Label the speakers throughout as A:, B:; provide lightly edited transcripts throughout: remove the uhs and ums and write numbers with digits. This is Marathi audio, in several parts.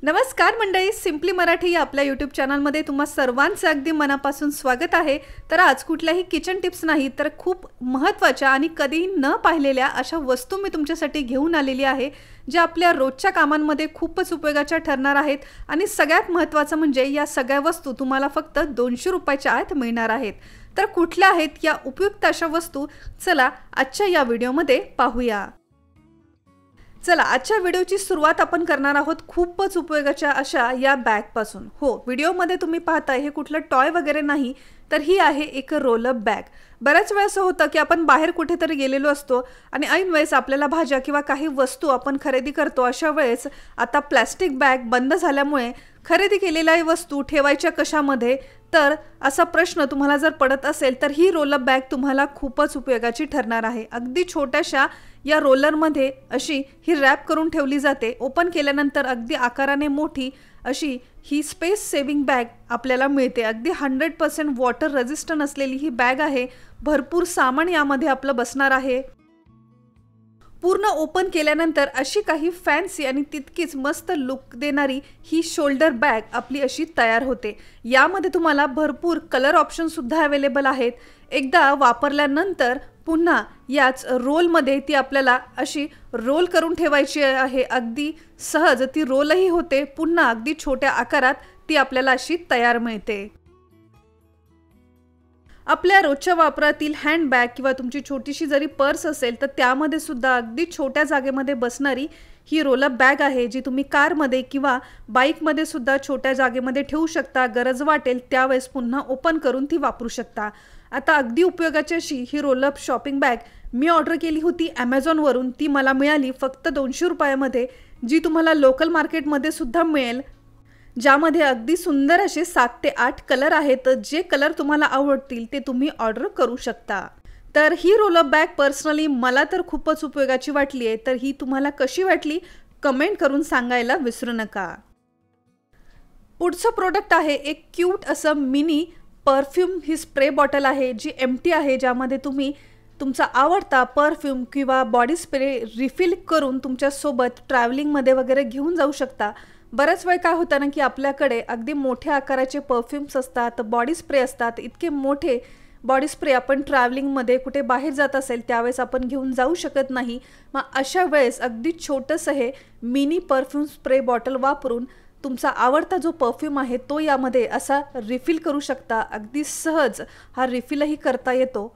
A: नमस्कार मंडळी, सिम्पली मराठी या आपल्या यूट्यूब चॅनलमध्ये तुम्हा सर्वांचं अगदी मनापासून स्वागत आहे। तर आज कुठल्याही किचन टिप्स नाही तर खूप महत्त्वाच्या आणि कधीही न पाहिलेल्या अशा वस्तू मी तुमच्यासाठी घेऊन आलेली आहे, ज्या आपल्या रोजच्या कामांमध्ये खूपच उपयोगाच्या ठरणार आहेत। आणि सगळ्यात महत्त्वाचं म्हणजे या सगळ्या वस्तू तुम्हाला फक्त 200 रुपयाच्या आत मिळणार आहेत। तर कुठल्या आहेत या उपयुक्त अशा वस्तू, चला आजच्या या व्हिडिओमध्ये पाहूया। चला आजच्या व्हिडिओची सुरुवात आपण करणार आहोत खूपच उपयोगाच्या अशा या बॅग पासून। हो, व्हिडिओमध्ये तुम्ही पाहताय हे कुठलं टॉय वगैरे नाही, तर ही आहे एक रोल अप बॅग। बऱ्याच वेळा असं होतं की आपण बाहेर कुठेतरी गेलेलो असतो आणि ऐन वेळेस आपल्याला भाज्या किंवा काही वस्तू आपण खरेदी करतो। अशा वेळेस आता प्लास्टिक बॅग बंद झाल्यामुळे खरेदी केलेल्या वस्तू ठेवायच्या कशामध्ये, तर असा प्रश्न तुम्हाला जर पडत असेल तर ही रोल अप बॅग तुम्हाला खूपच उपयोगाची ठरणार आहे। अगदी छोट्याशा या रोलरमध्ये अशी ही रॅप करून ठेवली जाते। ओपन केल्यानंतर अगदी आकाराने मोठी अशी ही स्पेस सेव्हिंग बॅग आपल्याला मिळते। अगदी 100% वॉटर रेजिस्टंट असलेली ही बॅग आहे। भरपूर सामान यामध्ये आपलं बसणार आहे। पूर्ण ओपन केल्यानंतर अशी काही फॅन्सी आणि तितकीच मस्त लुक देणारी ही शोल्डर बॅग आपली अशी तयार होते। यामध्ये तुम्हाला भरपूर कलर ऑप्शन सुद्धा अवेलेबल आहेत। एकदा वापरल्यानंतर पुन्हा याच रोलमध्ये ती आपल्याला अशी रोल करून ठेवायची आहे। अगदी सहज ती रोलही होते, पुन्हा अगदी छोट्या आकारात ती आपल्याला अशी तयार मिळते। आपल्या रोजच्या वापरातील हँडबॅग किंवा तुमची छोटीशी जरी पर्स असेल तर त्यामध्ये सुद्धा अगदी छोट्या जागेमध्ये बसणारी ही रोल अप बॅग आहे, जी तुम्ही कारमध्ये किंवा बाईकमध्ये सुद्धा छोट्या जागेमध्ये ठेवू शकता। गरज वाटेल त्यावेळेस पुन्हा ओपन करून ती वापरू शकता। आता अगदी उपयोगाची अशी ही रोल अप शॉपिंग बॅग मी ऑर्डर केली होती Amazonवरून। ती मला मिळाली फक्त 200 रुपयामध्ये, जी तुम्हाला लोकल मार्केटमध्ये सुद्धा मिळेल, ज्यामध्ये अगदी सुंदर असे 7 ते 8 कलर आहेत। जे कलर तुम्हाला आवडतील ते तुम्ही ऑर्डर करू शकता। तर ही रोल अप बॅग पर्सनली मला तर खूपच उपयोगाची वाटली आहे। तर ही तुम्हाला कशी वाटली कमेंट करून सांगायला विसरू नका। पुढचं प्रोडक्ट आहे एक क्यूट असं मिनी परफ्यूम ही स्प्रे बॉटल आहे, जी एम्प्टी आहे, ज्यामध्ये तुम्ही तुमचा आवडता परफ्यूम किंवा बॉडी स्प्रे रिफिल करून तुमच्या सोबत ट्रॅव्हलिंगमध्ये वगैरे घेऊन जाऊ शकता। बऱ्याच वेळ काय होतं ना की आपल्याकडे अगदी मोठ्या आकाराचे परफ्यूम्स असतात, बॉडी स्प्रे असतात। इतके मोठे बॉडी स्प्रे आपण ट्रॅव्हलिंगमध्ये कुठे बाहेर जात असेल त्यावेळेस आपण घेऊन जाऊ शकत नाही। मग अशा वेळेस अगदी छोटंसं हे मिनी परफ्यूम स्प्रे बॉटल वापरून तुमचा आवडता जो परफ्यूम आहे तो यामध्ये असा रिफिल करू शकता। अगदी सहज हा रिफिलही करता येतो।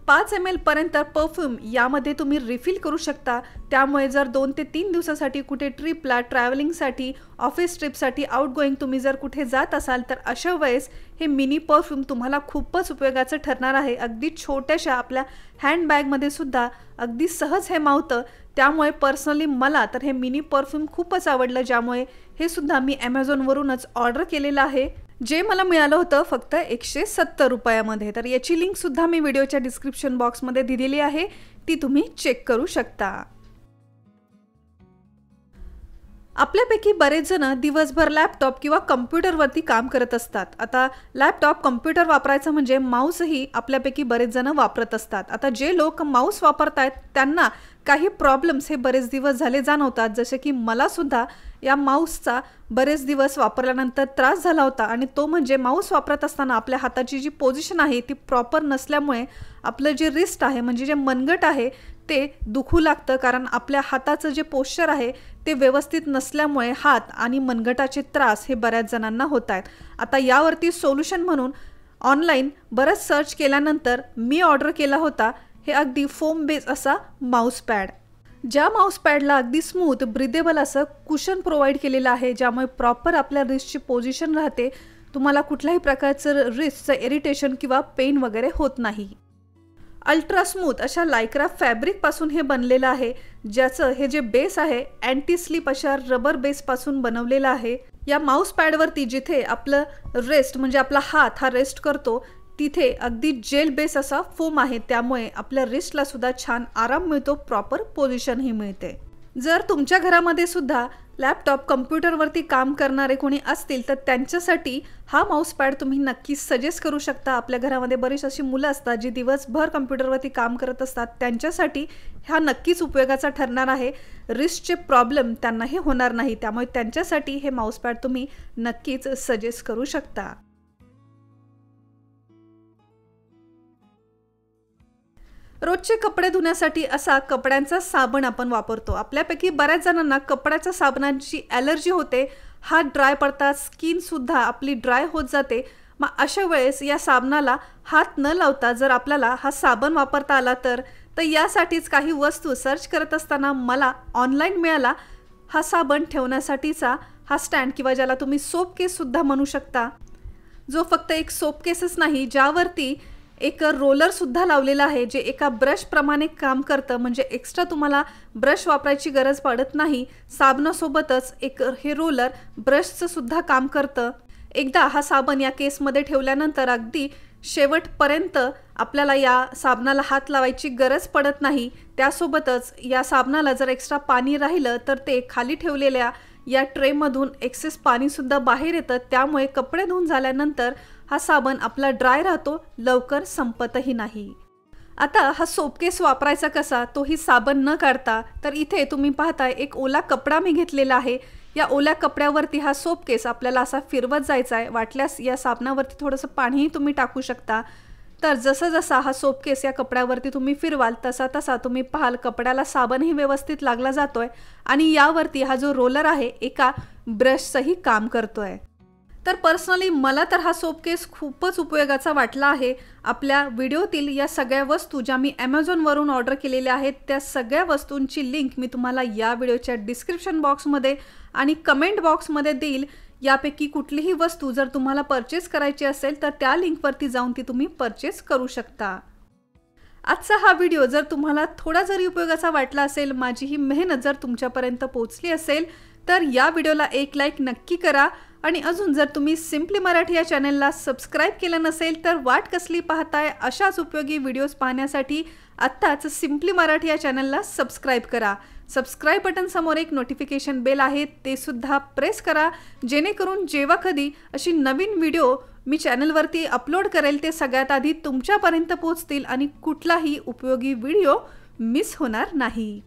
A: 5 ml पर्यंत परफ्यूम यामध्ये तुम्ही रिफिल करू शकता। त्यामुळे जर 2 ते 3 दिवसासाठी कुठे ट्रिपला, ट्रॅव्हलिंगसाठी, ऑफिस ट्रिपसाठी आउटगोईंग तुम्ही जर कुठे जात असाल तर अशा वेळेस हे मिनी परफ्यूम तुम्हाला खूपच उपयोगाचं ठरणार आहे। अगदी छोट्याशा आपल्या हँडबॅगमध्ये सुद्धा अगदी सहज हे मावतं। त्यामुळे पर्सनली मला तर हे मिनी परफ्यूम खूपच आवडलं, ज्यामुळे हे सुद्धा मी Amazonवरूनच ऑर्डर केलेलं आहे, जे मला मिळालं होतं फक्त 170 रुपयामध्ये। तर याची लिंक सुद्धा मी व्हिडिओच्या डिस्क्रिप्शन बॉक्समध्ये दिलेली आहे, ती तुम्ही चेक करू शकता। आपल्यापैकी बरेच जण दिवसभर लॅपटॉप किंवा कम्प्युटरवरती काम करत असतात। आता लॅपटॉप कम्प्युटर वापरायचं म्हणजे माऊसही आपल्यापैकी बरेच जण वापरत असतात। आता जे लोक माऊस वापरतायत त्यांना काही प्रॉब्लेम्स हे बरेच दिवस झाले जाणवतात, जसे की मला सुद्धा या माऊसचा बरेच दिवस वापरल्यानंतर त्रास झाला होता। आणि तो म्हणजे माऊस वापरत असताना आपल्या हाताची जी पोझिशन आहे ती प्रॉपर नसल्यामुळे आपलं जे रिस्ट आहे म्हणजे जे मनगट आहे ते दुखू लागतं, कारण आपल्या हाताचं जे पोश्चर आहे ते व्यवस्थित नसल्यामुळे हात आणि मनगटाचे त्रास हे बऱ्याच जणांना होत आहेत। आता यावरती सोल्युशन म्हणून ऑनलाईन बरंच सर्च केल्यानंतर मी ऑर्डर केला होता हे अगदी फोम बेस असा माऊस पॅड, ज्या माऊस पॅडला अगदी स्मूथ ब्रिदेबल असं कुशन प्रोव्हाइड केलेलं आहे, ज्यामुळे प्रॉपर आपल्या रिस्टची पोझिशन राहते। तुम्हाला कुठल्याही प्रकारचं रिस्टचं इरिटेशन किंवा पेन वगैरे होत नाही। अल्ट्रा स्मूथ अशा लायक्रा फॅब्रिक पासून हे बनलेलं आहे, ज्याचं हे जे बेस आहे अँटी स्लिप अशा रबर बेस पासून बनवलेलं आहे। या माऊस पॅडवरती जिथे आपलं रेस्ट म्हणजे आपला हात हा रेस्ट करतो तिथे अगदी जेल बेस असा फोम आहे, त्यामुळे आपल्या रिस्टला सुद्धा छान आराम मिळतो, प्रॉपर पोझिशन ही मिळते। जर तुमच्या घरामध्ये सुद्धा लॅपटॉप कम्प्युटरवरती काम करणारे कोणी असतील तर त्यांच्यासाठी हा माऊस पॅड तुम्ही नक्कीच सजेस्ट करू शकता। आपल्या घरामध्ये बरीच अशी मुलं असतात जी दिवसभर कम्प्युटरवरती काम करत असतात, त्यांच्यासाठी हा नक्कीच उपयोगाचा ठरणार आहे। रिस्टचे प्रॉब्लेम त्यांनाही होणार नाही, त्यामुळे त्यांच्यासाठी हे माऊस पॅड तुम्ही नक्कीच सजेस्ट करू शकता। रोजचे कपडे धुण्यासाठी असा कपड्यांचा साबण आपण वापरतो। आपल्यापैकी बऱ्याच जणांना कपड्याच्या साबणाची ॲलर्जी होते, हात ड्राय पडतात, स्किन सुद्धा आपली ड्राय होत जाते। मग अशा वेळेस या साबणाला हात न लावता जर आपल्याला हा साबण वापरता आला तर यासाठीच काही वस्तू सर्च करत असताना मला ऑनलाईन मिळाला हा साबण ठेवण्यासाठीचा हा स्टँड, किंवा ज्याला तुम्ही सोप केस सुद्धा म्हणू शकता, जो फक्त एक सोप केसच नाही, ज्यावरती एक रोलर सुद्धा लावलेला आहे जे एका ब्रश प्रमाणे काम करतं। म्हणजे एक्स्ट्रा तुम्हाला ब्रश वापरायची गरज पडत नाही, साबणासोबतच एक हे रोलर ब्रशचं सुद्धा काम करतं। एकदा हा साबण या केसमध्ये ठेवल्यानंतर अगदी शेवटपर्यंत आपल्याला या साबणाला हात लावायची गरज पडत नाही। त्यासोबतच या साबणाला जर एक्स्ट्रा पाणी राहिलं तर ते खाली ठेवलेल्या या ट्रेमधून एक्सेस पाणीसुद्धा बाहेर येतं, त्यामुळे कपडे धुवून झाल्यानंतर हा साबण आपला ड्राय राहतो, लवकर संपतही नाही। आता हा सोपकेस वापरायचा कसा, तोही साबण न काढता, तर इथे तुम्ही पाहताय एक ओला कपडा मी घेतलेला आहे। या ओल्या कपड्यावरती हा सोपकेस आपल्याला असा फिरवत जायचा आहे। वाटल्यास या साबणावरती थोडंसं पाणीही तुम्ही टाकू शकता। तर जसा जसा हा सोपकेस या कपड्यावरती तुम्ही फिरवाल तसा तसा तुम्ही पाहाल कपड्याला साबणही व्यवस्थित लागला जातोय आणि यावरती हा जो रोलर आहे एका ब्रशचंही काम करतोय। तर पर्सनली मला तर हा सोपकेस खूपच उपयोगाचा वाटला आहे। आपल्या व्हिडिओतील या सगळ्या वस्तू ज्या मी Amazonवरून ऑर्डर केलेल्या आहेत त्या सगळ्या वस्तूंची लिंक मी तुम्हाला या व्हिडिओच्या डिस्क्रिप्शन बॉक्समध्ये आणि कमेंट बॉक्समध्ये देईल। यापैकी कुठलीही वस्तू जर तुम्हाला परचेस करायची असेल तर त्या लिंकवरती जाऊन ती तुम्ही परचेस करू शकता। आजचा हा व्हिडिओ जर तुम्हाला थोडा जरी उपयोगाचा वाटला असेल, माझी ही मेहनत जर तुमच्यापर्यंत पोहोचली असेल तर या व्हिडिओला एक लाईक नक्की करा। आणि अजून जर तुम्ही सिम्पली मराठी या चॅनलला सबस्क्राइब केलं नसेल तर वाट कसली पाहताय, अशाच उपयोगी व्हिडिओज पाहण्यासाठी आत्ताच सिम्पली मराठी या चॅनलला सबस्क्राइब करा। सबस्क्राइब बटन समोर एक नोटिफिकेशन बेल आहे, ते सुद्धा प्रेस करा, जेणेकरून जेव्हा कधी अशी नवीन व्हिडिओ मी चॅनलवरती अपलोड करेल ते सगळ्यात आधी तुमच्यापर्यंत पोहोचतील आणि कुठलाही उपयोगी व्हिडिओ मिस होणार नाही।